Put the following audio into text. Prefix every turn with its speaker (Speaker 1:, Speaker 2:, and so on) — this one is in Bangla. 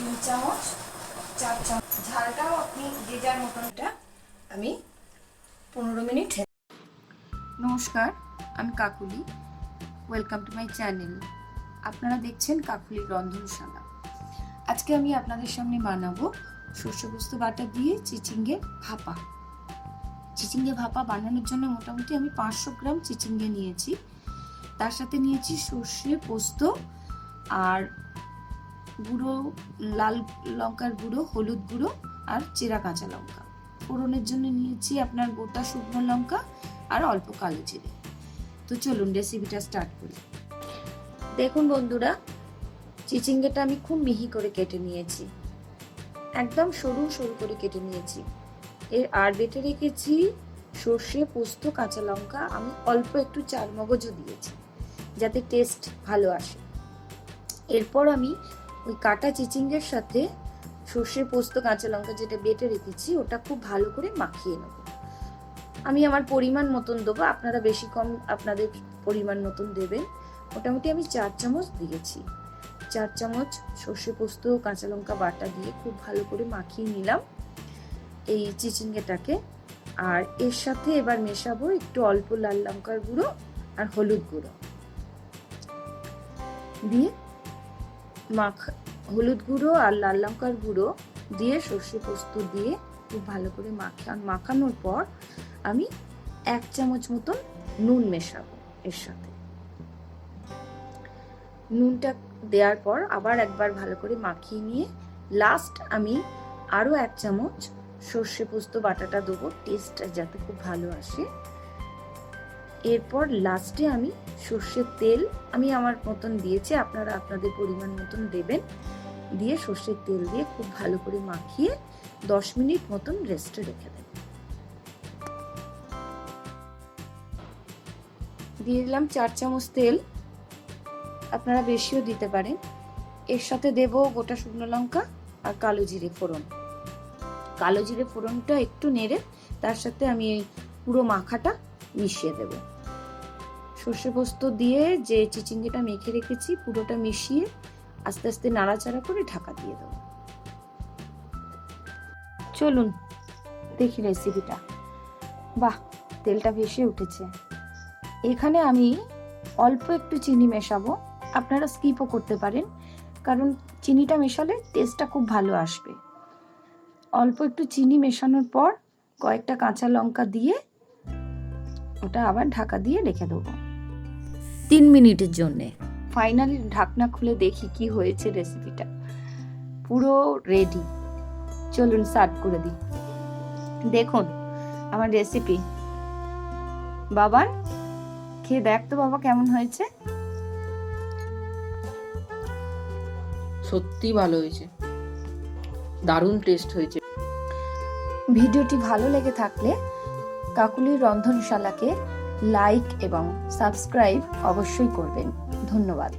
Speaker 1: 3 চামচ 4 চামচ ঝালটাও আপনি যে যার মতন। এটা আমি 15 মিনিট। নমস্কার, আমি Kakuli. Welcome to my channel. আপনারা দেখছেন কাকুলির রন্ধনশালা। আজকে আমি আপনাদের সামনে বানাবো সর্ষে পোস্ত বাটা দিয়ে চিচিঙ্গের ভাপা। চিচিঙ্গে ভাপা বানানোর জন্য মোটামুটি আমি 500 গ্রাম চিচিঙ্গে নিয়েছি। তার সাথে নিয়েছি সর্ষে পোস্ত আর গুঁড়ো লাল লঙ্কার গুঁড়ো, হলুদ গুঁড়ো আর চেরা কাঁচা লঙ্কা। ফোড়নের জন্য নিয়েছি আপনার গোটা শুকনো লঙ্কা আর অল্প কালো জিরে। তো চলুন রেসিপিটা স্টার্ট করি। দেখুন বন্ধুরা, চিচিঙ্গেটা আমি খুব মিহি করে কেটে নিয়েছি, একদম সরু সরু করে কেটে নিয়েছি। আর বেটে রেখেছি সর্ষে পোস্ত কাঁচা লঙ্কা। আমি অল্প একটু চার মগজও দিয়েছি যাতে টেস্ট ভালো আসে। এরপর আমি ওই কাটা চিচিঙ্গের সাথে সর্ষে পোস্ত কাঁচা লঙ্কা যেটা বেটে রেখেছি ওটা খুব ভালো করে মাখিয়ে নেব। আমি আমার পরিমাণ মতন দেবো, আপনারা বেশি কম আপনাদের পরিমাণ মতন দেবেন। মোটামুটি আমি 4 চামচ দিয়েছি। 4 চামচ সর্ষে পোস্ত কাঁচা লঙ্কা বাটা দিয়ে খুব ভালো করে মাখিয়ে নিলাম এই চিচিঙ্গেটাকে। আর এর সাথে এবার মেশাবো একটু অল্প লাল লঙ্কার গুঁড়ো আর হলুদ গুঁড়ো দিয়ে হলুদ গুঁড়ো আর লাল লঙ্কার গুঁড়ো দিয়ে সর্ষে পোস্ত দিয়ে খুব ভালো করে মাখানোর পর আমি 1 চামচ মতন নুন মেশাবো এর সাথে। নুনটা দেওয়ার পর আবার একবার ভালো করে মাখিয়ে নিয়ে লাস্ট আমি আরো 1 চামচ সর্ষে পোস্ত বাটাটা দেবো, টেস্ট যাতে খুব ভালো আসে। এরপর লাস্টে আমি সর্ষের তেল আমি আমার মতন দিয়েছি, আপনারা আপনাদের পরিমাণ মতন দেবেন। দিয়ে সর্ষের তেল দিয়ে খুব ভালো করে মাখিয়ে 10 মিনিট মতন রেস্টে রেখে দেবেন। দিয়ে দিলাম 4 চামচ তেল, আপনারা বেশিও দিতে পারেন। এর সাথে দেব গোটা শুকনো লঙ্কা আর কালো জিরে ফোড়ন। কালো জিরে ফোড়নটা একটু নেড়ে তার সাথে আমি এই পুরো মাখাটা মিশিয়ে দেব। সর্ষে পোস্ত দিয়ে যে চিচিঙ্গেটা মেখে রেখেছি পুরোটা মিশিয়ে আস্তে আস্তে নাড়াচাড়া করে ঢাকা দিয়ে দেবো। চলুন দেখি রেসিপিটা। বাহ, তেলটা ভেসে উঠেছে। এখানে আমি অল্প একটু চিনি মেশাবো, আপনারা স্কিপও করতে পারেন কারণ চিনিটা মেশালে টেস্টটা খুব ভালো আসবে। অল্প একটু চিনি মেশানোর পর কয়েকটা কাঁচা লঙ্কা দিয়ে ওটা আবার ঢাকা দিয়ে রেখে দেবো 3 মিনিটের জন্যে। ফাইনালি ঢাকনা খুলে দেখি কি হয়েছে। রেসিপিটা পুরো রেডি। চলুন সার্ভ করে দিই। দেখুন আমার রেসিপি। বাবার খেয়ে দেখ তো বাবা কেমন হয়েছে।
Speaker 2: সত্যি ভালো হয়েছে, দারুণ টেস্ট হয়েছে।
Speaker 1: ভিডিওটি ভালো লেগে থাকলে কাকুলির রন্ধনশালাকে লাইক এবং সাবস্ক্রাইব অবশ্যই করবেন। ধন্যবাদ।